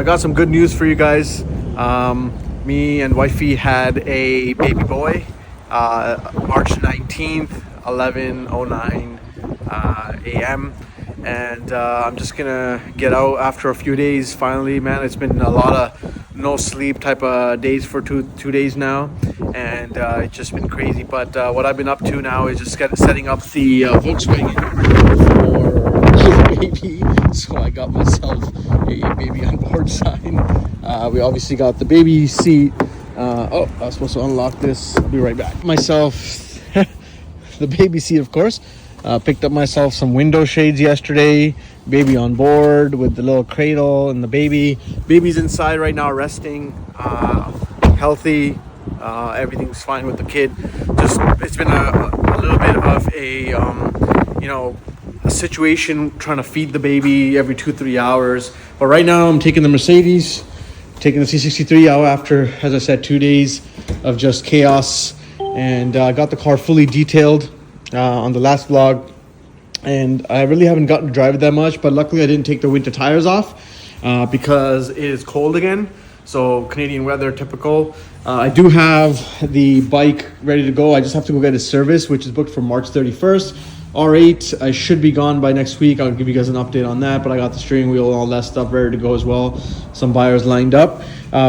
I got some good news for you guys. Me and wifey had a baby boy, March 19th, 11:09 a.m. And I'm just gonna get out after a few days. Finally, man, it's been a lot of no sleep type of days for two days now, and it's just been crazy. But what I've been up to now is just setting up the Volkswagen for baby. So I got myself a baby on board sign. We obviously got the baby seat. I was supposed to unlock this. I'll be right back. Myself, the baby seat, of course. Picked up myself some window shades yesterday. Baby on board with the little cradle and the baby. Baby's inside right now resting, healthy. Everything's fine with the kid. Just it's been a little bit of a a situation trying to feed the baby every 2-3 hours. But right now I'm taking the Mercedes, taking the C63 out after, as I said, 2 days of just chaos, and I got the car fully detailed on the last vlog, and I really haven't gotten to drive it that much, but luckily I didn't take the winter tires off because it is cold again. So Canadian weather, typical. I do have the bike ready to go. I just have to go get a service, which is booked for March 31st. R8, I should be gone by next week. I'll give you guys an update on that, but I got the steering wheel and all that stuff ready to go as well. Some buyers lined up.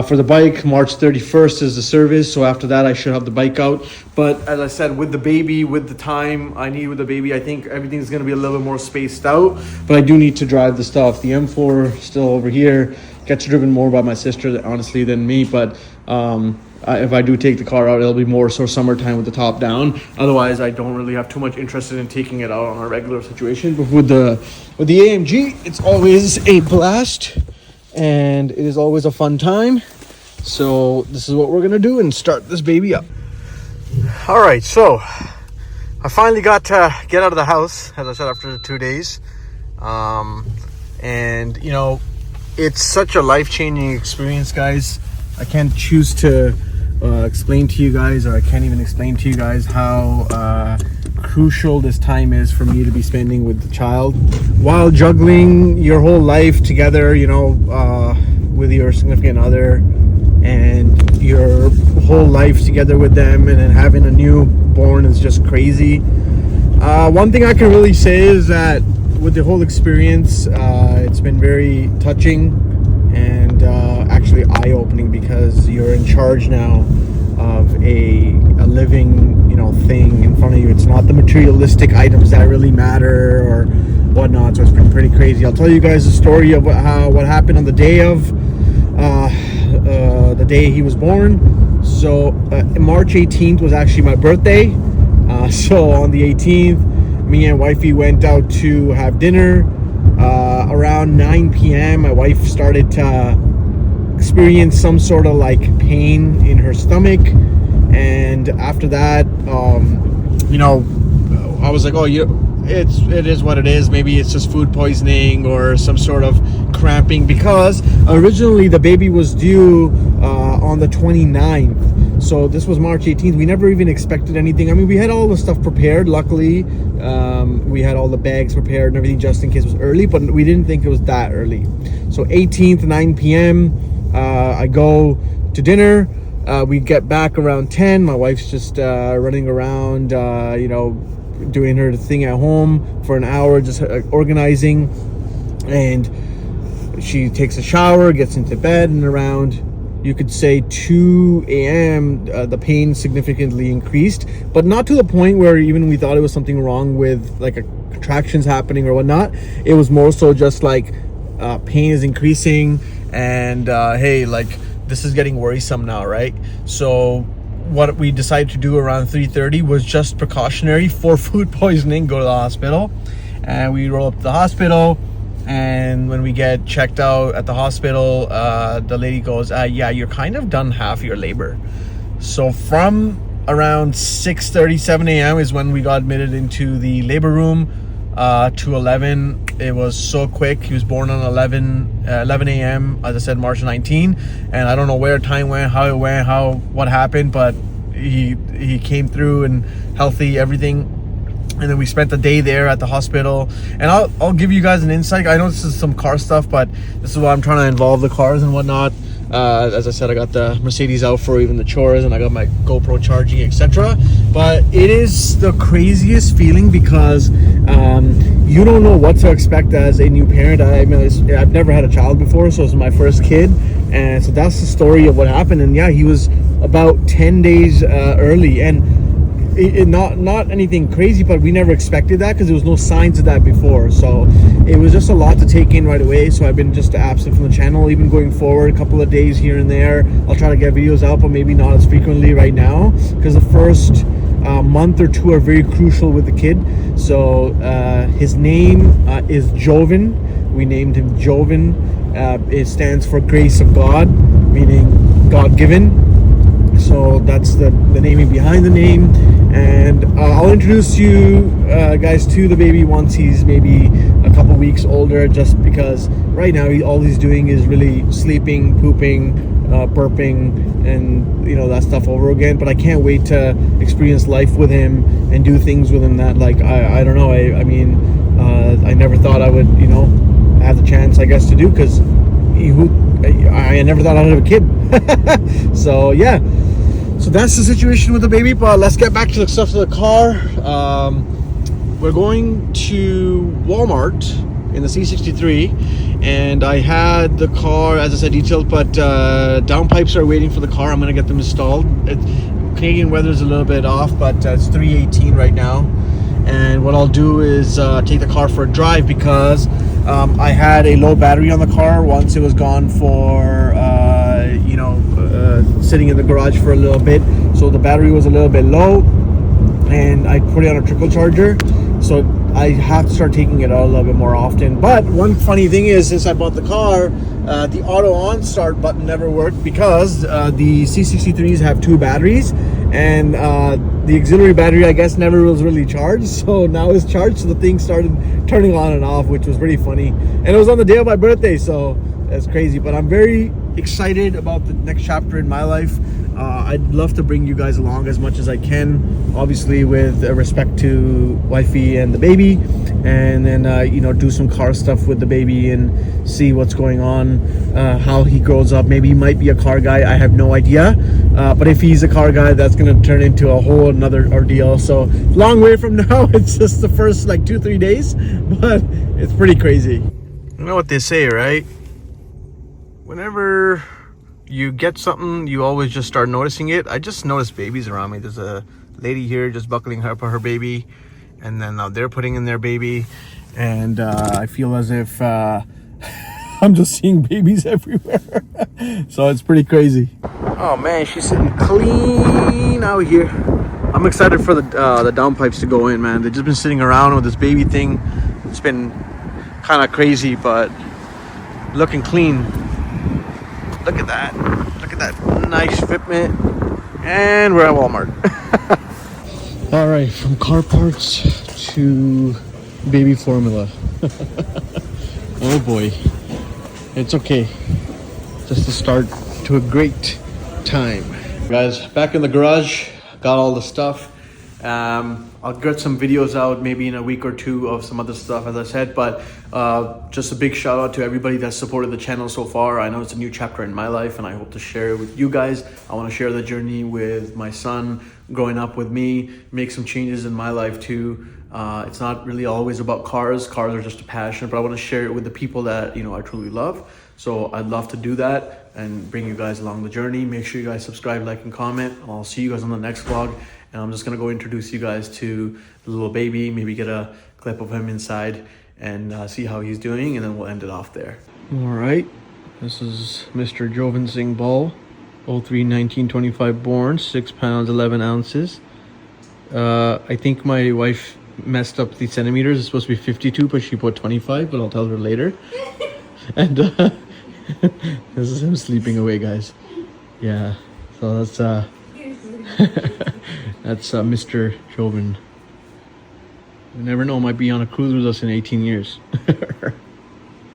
For the bike, March 31st is the service, so after that I should have the bike out. But as I said, with the baby, with the time I need with the baby, I think everything's going to be a little bit more spaced out, but I do need to drive the stuff. The M4 still over here, gets driven more by my sister, honestly, than me, but if I do take the car out, it'll be more so summertime with the top down. Otherwise, I don't really have too much interest in taking it out on a regular situation. But with the AMG, it's always a blast, and it is always a fun time. So this is what we're gonna do and start this baby up. All right, so I finally got to get out of the house, as I said, after 2 days, and it's such a life-changing experience, guys. I can't choose to explain to you guys, or I can't even explain to you guys how crucial this time is for me to be spending with the child while juggling your whole life together, with your significant other and your whole life together with them, and then having a newborn is just crazy. One thing I can really say is that with the whole experience, it's been very touching and actually eye-opening, because you're in charge now of a living thing in front of you. It's not the materialistic items that really matter or whatnot. So it's been pretty crazy. I'll tell you guys the story of what happened on the day of the day he was born. So March 18th was actually my birthday. So on the 18th, me and wifey went out to have dinner. Around 9 p.m. my wife started to experience some sort of like pain in her stomach, and after that I was like, it is what it is. Maybe it's just food poisoning or some sort of cramping, because originally the baby was due on the 29th. So this was March 18th. We never even expected anything. I mean, we had all the stuff prepared. Luckily, we had all the bags prepared and everything just in case it was early, but we didn't think it was that early. So 18th, 9 p.m., I go to dinner. We get back around 10. My wife's just running around, doing her thing at home for an hour, just organizing. And she takes a shower, gets into bed, and around, you could say 2 a.m., the pain significantly increased, but not to the point where even we thought it was something wrong with like contractions happening or whatnot. It was more so just like pain is increasing, and hey, like this is getting worrisome now, right? So what we decided to do around 3:30 was just precautionary for food poisoning, go to the hospital. And we roll up to the hospital, and when we get checked out at the hospital, the lady goes, yeah, you're kind of done half your labor. So from around 6:37 a.m. is when we got admitted into the labor room to 11. It was so quick. He was born on 11 a.m. as I said, March 19, and I don't know where time went, how it went, what happened, but he came through and healthy, everything. And then we spent the day there at the hospital. And I'll give you guys an insight. I know this is some car stuff, but this is why I'm trying to involve the cars and whatnot. As I said, I got the Mercedes out for even the chores, and I got my GoPro charging, etc. But it is the craziest feeling because you don't know what to expect as a new parent. I've never had a child before, so it's my first kid. And so that's the story of what happened. And yeah, he was about 10 days early. And not anything crazy, but we never expected that because there was no signs of that before. So it was just a lot to take in right away. So I've been just absent from the channel, even going forward, a couple of days here and there. I'll try to get videos out, but maybe not as frequently right now because the first month or two are very crucial with the kid. So his name is Jovin. We named him Jovin. It stands for Grace of God, meaning God-given. So that's the naming behind the name. And I'll introduce you guys to the baby once he's maybe a couple weeks older, just because right now all he's doing is really sleeping, pooping, burping, and that stuff over again. But I can't wait to experience life with him and do things with him that, like, I don't know, I mean I never thought I would have the chance, I guess, to do, because I never thought I'd have a kid. So yeah, so that's the situation with the baby. But let's get back to the stuff of the car. We're going to Walmart in the C63, and I had the car, as I said, detailed, but downpipes are waiting for the car. I'm gonna get them installed. Canadian weather is a little bit off, but it's 318 right now. And what I'll do is take the car for a drive, because I had a low battery on the car once it was gone for sitting in the garage for a little bit. So the battery was a little bit low, and I put it on a trickle charger. So I have to start taking it out a little bit more often. But one funny thing is, since I bought the car, the auto on start button never worked, because the C63s have two batteries, and the auxiliary battery, I guess, never was really charged. So now it's charged, so the thing started turning on and off, which was pretty funny. And it was on the day of my birthday, so that's crazy. But I'm very excited about the next chapter in my life. I'd love to bring you guys along as much as I can, obviously with respect to wifey and the baby, and then do some car stuff with the baby and see what's going on, how he grows up. Maybe he might be a car guy, I have no idea, but if he's a car guy, that's going to turn into a whole another ordeal. So long way from now. It's just the first like 2-3 days, but it's pretty crazy. You know what they say, right? Whenever you get something, you always just start noticing it. I just noticed babies around me. There's a lady here just buckling up her baby, and then now they're putting in their baby, and I feel as if I'm just seeing babies everywhere. So it's pretty crazy. Oh man, she's sitting clean out here. I'm excited for the downpipes to go in, man. They've just been sitting around with this baby thing. It's been kind of crazy, but looking clean. Look at that. Look at that nice fitment. And we're at Walmart. All right, from car parts to baby formula. Oh boy. It's okay. Just the start to a great time. Guys, back in the garage. Got all the stuff. I'll get some videos out maybe in a week or two of some other stuff, as I said, but just a big shout out to everybody that supported the channel so far. I know it's a new chapter in my life, and I hope to share it with you guys. I want to share the journey with my son growing up with me, make some changes in my life too. It's not really always about cars. Cars are just a passion, but I want to share it with the people that I truly love. So I'd love to do that and bring you guys along the journey. Make sure you guys subscribe, like, and comment. I'll see you guys on the next vlog. And I'm just gonna go introduce you guys to the little baby, maybe get a clip of him inside and see how he's doing, and then we'll end it off there. All right, this is Mr. Jovan Singh Bal, 03-1925 born, 6 pounds 11 ounces. I think my wife messed up the centimeters. It's supposed to be 52, but she put 25, but I'll tell her later. And this is him sleeping away, guys. Yeah, so that's that's Mr. Jovin. You never know, might be on a cruise with us in 18 years.